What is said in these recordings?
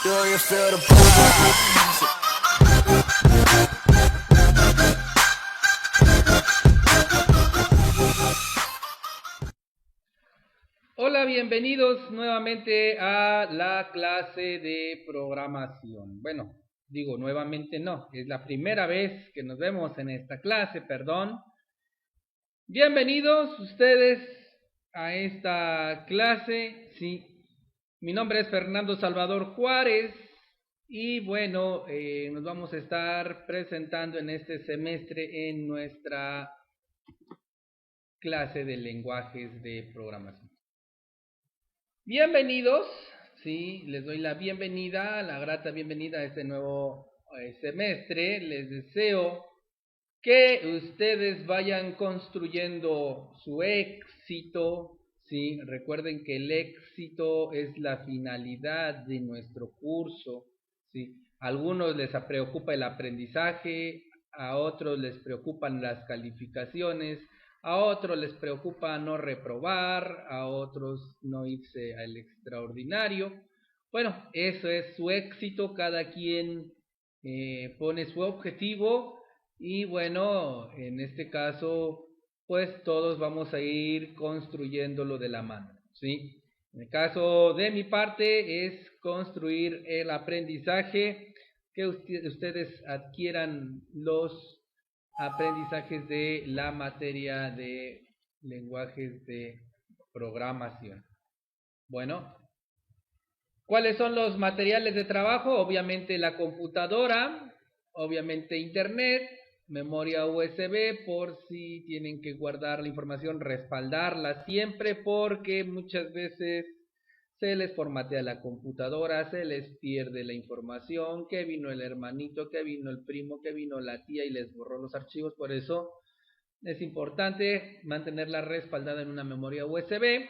Do you feel the buzz? Hola, bienvenidos nuevamente a la clase de programación. Bueno, digo nuevamente no, es la primera vez que nos vemos en esta clase, perdón. Bienvenidos ustedes a esta clase, sí. Mi nombre es Fernando Salvador Juárez y bueno, nos vamos a estar presentando en este semestre en nuestra clase de lenguajes de programación. Bienvenidos, sí, les doy la bienvenida, la grata bienvenida a este nuevo semestre. Les deseo que ustedes vayan construyendo su éxito, sí, recuerden que el éxito es la finalidad de nuestro curso, sí. A algunos les preocupa el aprendizaje, a otros les preocupan las calificaciones, a otros les preocupa no reprobar, a otros no irse al extraordinario. Bueno, eso es su éxito, cada quien pone su objetivo y bueno, en este caso, pues todos vamos a ir construyéndolo de la mano, ¿sí? En el caso de mi parte es construir el aprendizaje, que ustedes adquieran los aprendizajes de la materia de lenguajes de programación. Bueno, ¿cuáles son los materiales de trabajo? Obviamente la computadora, obviamente internet, memoria USB por si tienen que guardar la información, respaldarla siempre porque muchas veces se les formatea la computadora, se les pierde la información, que vino el hermanito, que vino el primo, que vino la tía y les borró los archivos. Por eso es importante mantenerla respaldada en una memoria USB.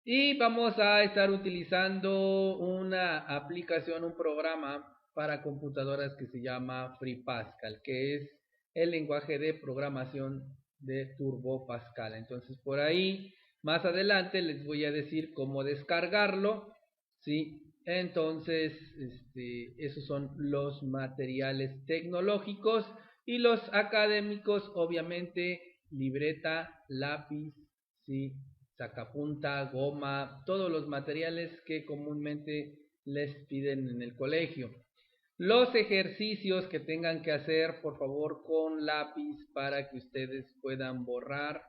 Y vamos a estar utilizando una aplicación, un programa para computadoras que se llama FreePascal, que es el lenguaje de programación de Turbo Pascal. Entonces por ahí más adelante les voy a decir cómo descargarlo, ¿sí? Entonces esos son los materiales tecnológicos y los académicos, obviamente libreta, lápiz, ¿sí? Sacapunta, goma, todos los materiales que comúnmente les piden en el colegio. Los ejercicios que tengan que hacer, por favor, con lápiz para que ustedes puedan borrar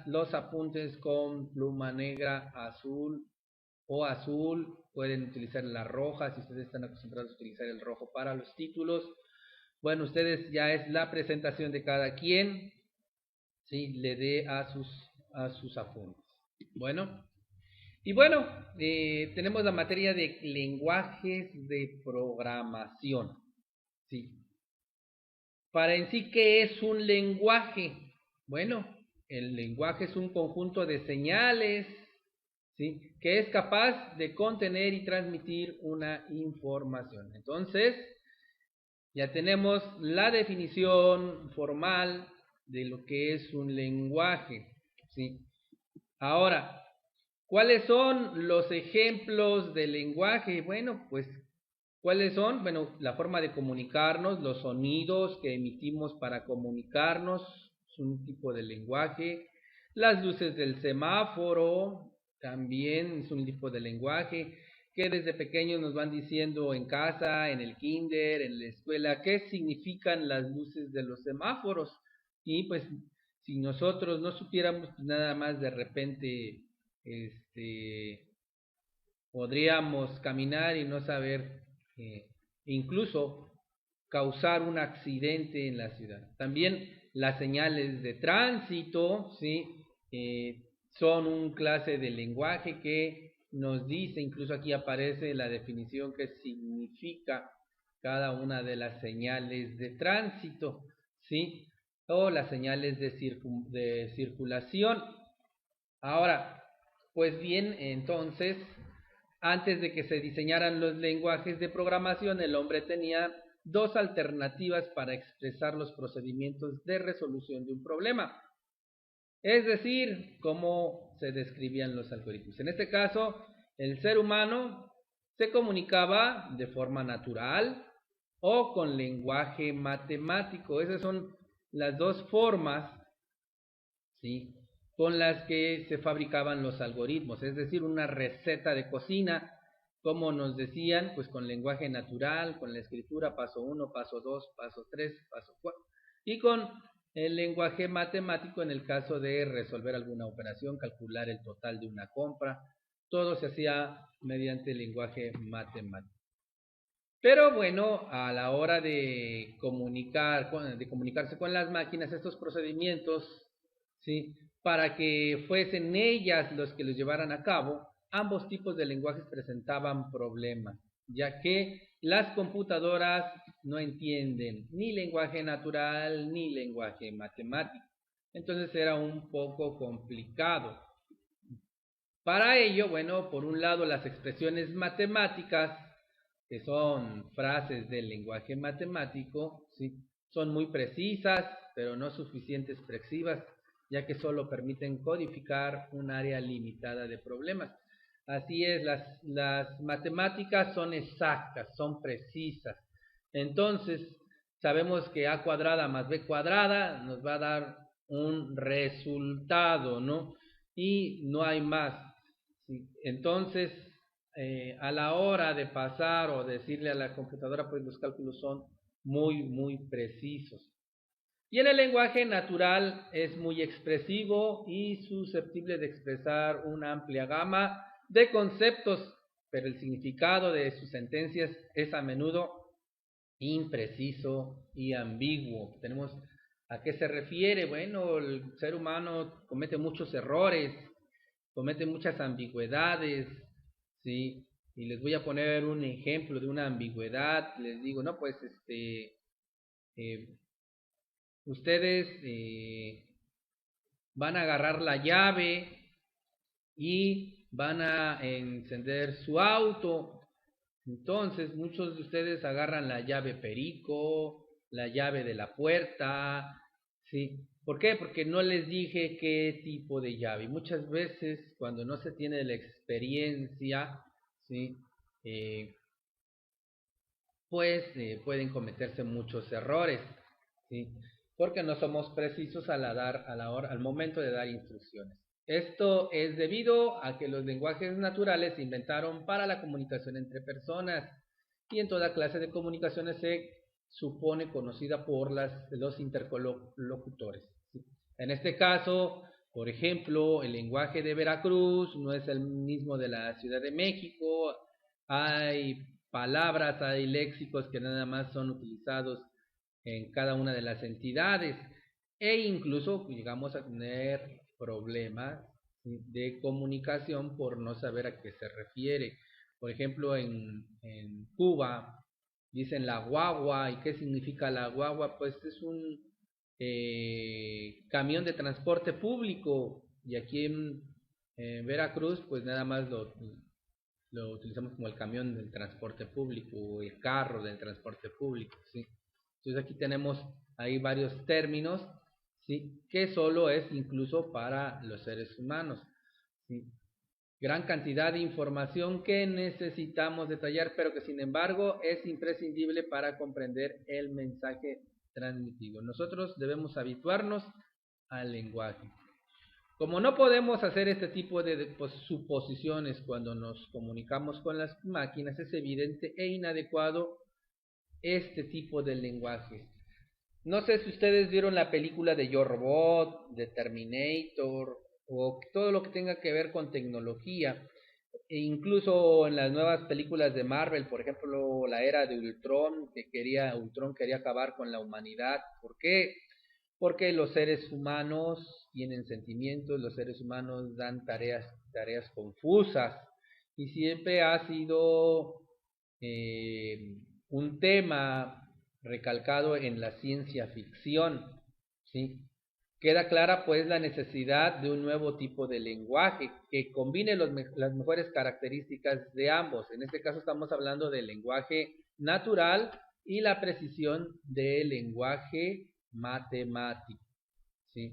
los apuntes con pluma negra, azul o azul. Pueden utilizar la roja si ustedes están acostumbrados a utilizar el rojo para los títulos. Bueno, ustedes ya es la presentación de cada quien, ¿sí? Le dé a sus apuntes. Bueno, y bueno, tenemos la materia de lenguajes de programación, ¿sí? Para en sí, ¿qué es un lenguaje? Bueno, el lenguaje es un conjunto de señales, ¿sí? Que es capaz de contener y transmitir una información. Entonces, ya tenemos la definición formal de lo que es un lenguaje, ¿sí? Ahora, ¿cuáles son los ejemplos de lenguaje? Bueno, pues, ¿cuáles son? Bueno, la forma de comunicarnos, los sonidos que emitimos para comunicarnos, es un tipo de lenguaje. Las luces del semáforo, también es un tipo de lenguaje que desde pequeños nos van diciendo en casa, en el kinder, en la escuela, qué significan las luces de los semáforos. Y pues, si nosotros no supiéramos, pues nada más de repente, podríamos caminar y no saber, incluso causar un accidente en la ciudad. También las señales de tránsito, ¿sí? Son un clase de lenguaje que nos dice, incluso aquí aparece la definición que significa cada una de las señales de tránsito, ¿sí? O las señales de circulación. Ahora, pues bien, entonces, antes de que se diseñaran los lenguajes de programación, el hombre tenía dos alternativas para expresar los procedimientos de resolución de un problema. Es decir, cómo se describían los algoritmos. En este caso, el ser humano se comunicaba de forma natural o con lenguaje matemático. Esas son las dos formas, ¿sí?, con las que se fabricaban los algoritmos, es decir, una receta de cocina, como nos decían, pues con lenguaje natural, con la escritura, paso 1, paso 2, paso 3, paso 4, y con el lenguaje matemático en el caso de resolver alguna operación, calcular el total de una compra, todo se hacía mediante el lenguaje matemático. Pero bueno, a la hora de comunicarse con las máquinas, estos procedimientos, ¿sí?, para que fuesen ellas los que los llevaran a cabo, ambos tipos de lenguajes presentaban problemas, ya que las computadoras no entienden ni lenguaje natural ni lenguaje matemático. Entonces era un poco complicado. Para ello, bueno, por un lado las expresiones matemáticas, que son frases del lenguaje matemático, ¿sí?, son muy precisas, pero no suficientes expresivas, ya que solo permiten codificar un área limitada de problemas. Así es, las matemáticas son exactas, son precisas. Entonces, sabemos que a cuadrada más b cuadrada nos va a dar un resultado, ¿no? Y no hay más. ¿Sí? Entonces, a la hora de pasar o decirle a la computadora, pues los cálculos son muy precisos. Y en el lenguaje natural es muy expresivo y susceptible de expresar una amplia gama de conceptos, pero el significado de sus sentencias es a menudo impreciso y ambiguo. Tenemos a qué se refiere. Bueno, el ser humano comete muchos errores, comete muchas ambigüedades, ¿sí? Y les voy a poner un ejemplo de una ambigüedad. Les digo, no, pues ustedes van a agarrar la llave y van a encender su auto. Entonces muchos de ustedes agarran la llave perico, la llave de la puerta, ¿sí? ¿Por qué? Porque no les dije qué tipo de llave. Y muchas veces cuando no se tiene la experiencia, ¿sí?, pues pueden cometerse muchos errores, ¿sí?, porque no somos precisos al momento de dar instrucciones. Esto es debido a que los lenguajes naturales se inventaron para la comunicación entre personas y en toda clase de comunicaciones se supone conocida por los interlocutores, ¿sí? En este caso, por ejemplo, el lenguaje de Veracruz no es el mismo de la Ciudad de México. Hay palabras, hay léxicos que nada más son utilizados en cada una de las entidades e incluso llegamos a tener problemas, ¿sí?, de comunicación por no saber a qué se refiere. Por ejemplo, en Cuba dicen la guagua. ¿Y qué significa la guagua? Pues es un camión de transporte público, y aquí en Veracruz pues nada más lo utilizamos como el camión del transporte público o el carro del transporte público, ¿sí? Entonces aquí tenemos ahí varios términos, ¿sí?, que solo es incluso para los seres humanos, ¿sí? Gran cantidad de información que necesitamos detallar, pero que sin embargo es imprescindible para comprender el mensaje transmitido. Nosotros debemos habituarnos al lenguaje. Como no podemos hacer este tipo de suposiciones cuando nos comunicamos con las máquinas, es evidente e inadecuado este tipo de lenguaje. No sé si ustedes vieron la película de Yo Robot, de Terminator, o todo lo que tenga que ver con tecnología. E incluso en las nuevas películas de Marvel, por ejemplo, la era de Ultron, Ultron quería acabar con la humanidad. ¿Por qué? Porque los seres humanos tienen sentimientos, los seres humanos dan tareas confusas, y siempre ha sido un tema recalcado en la ciencia ficción, ¿sí? Queda clara pues la necesidad de un nuevo tipo de lenguaje que combine las mejores características de ambos. En este caso estamos hablando del lenguaje natural y la precisión del lenguaje matemático, ¿sí?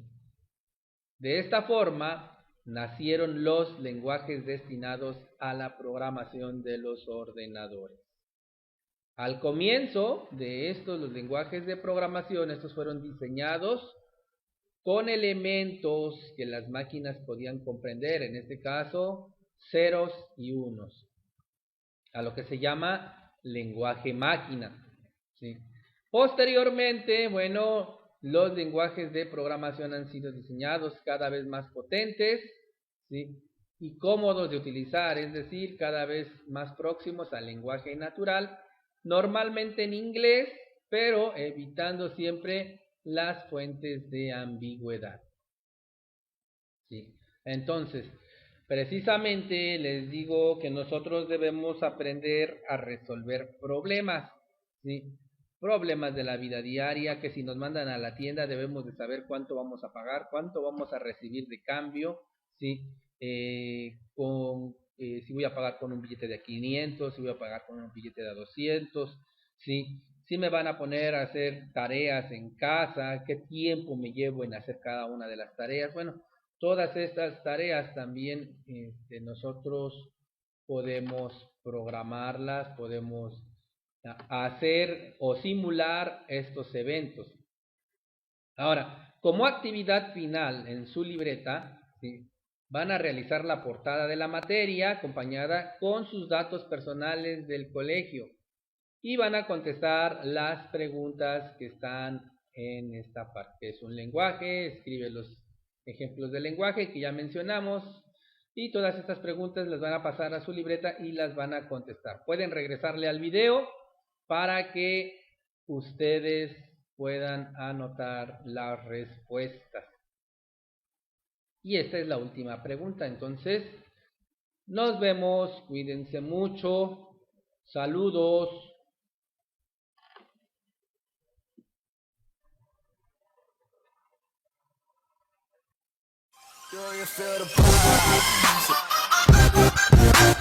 De esta forma, nacieron los lenguajes destinados a la programación de los ordenadores. Al comienzo de estos, los lenguajes de programación, estos fueron diseñados con elementos que las máquinas podían comprender, en este caso, ceros y unos, a lo que se llama lenguaje máquina, ¿sí? Posteriormente, bueno, los lenguajes de programación han sido diseñados cada vez más potentes, ¿sí? Y cómodos de utilizar, es decir, cada vez más próximos al lenguaje natural, normalmente en inglés, pero evitando siempre las fuentes de ambigüedad, ¿sí? Entonces, precisamente les digo que nosotros debemos aprender a resolver problemas, ¿sí? Problemas de la vida diaria, que si nos mandan a la tienda debemos de saber cuánto vamos a pagar, cuánto vamos a recibir de cambio, ¿sí? Si voy a pagar con un billete de 500, si voy a pagar con un billete de 200, ¿sí? Si me van a poner a hacer tareas en casa, qué tiempo me llevo en hacer cada una de las tareas. Bueno, todas estas tareas también nosotros podemos programarlas, podemos hacer o simular estos eventos. Ahora, como actividad final en su libreta, ¿sí?, van a realizar la portada de la materia acompañada con sus datos personales del colegio y van a contestar las preguntas que están en esta parte. Es un lenguaje, escribe los ejemplos del lenguaje que ya mencionamos y todas estas preguntas las van a pasar a su libreta y las van a contestar. Pueden regresarle al video para que ustedes puedan anotar las respuestas. Y esta es la última pregunta, entonces nos vemos, cuídense mucho, saludos. Do you feel the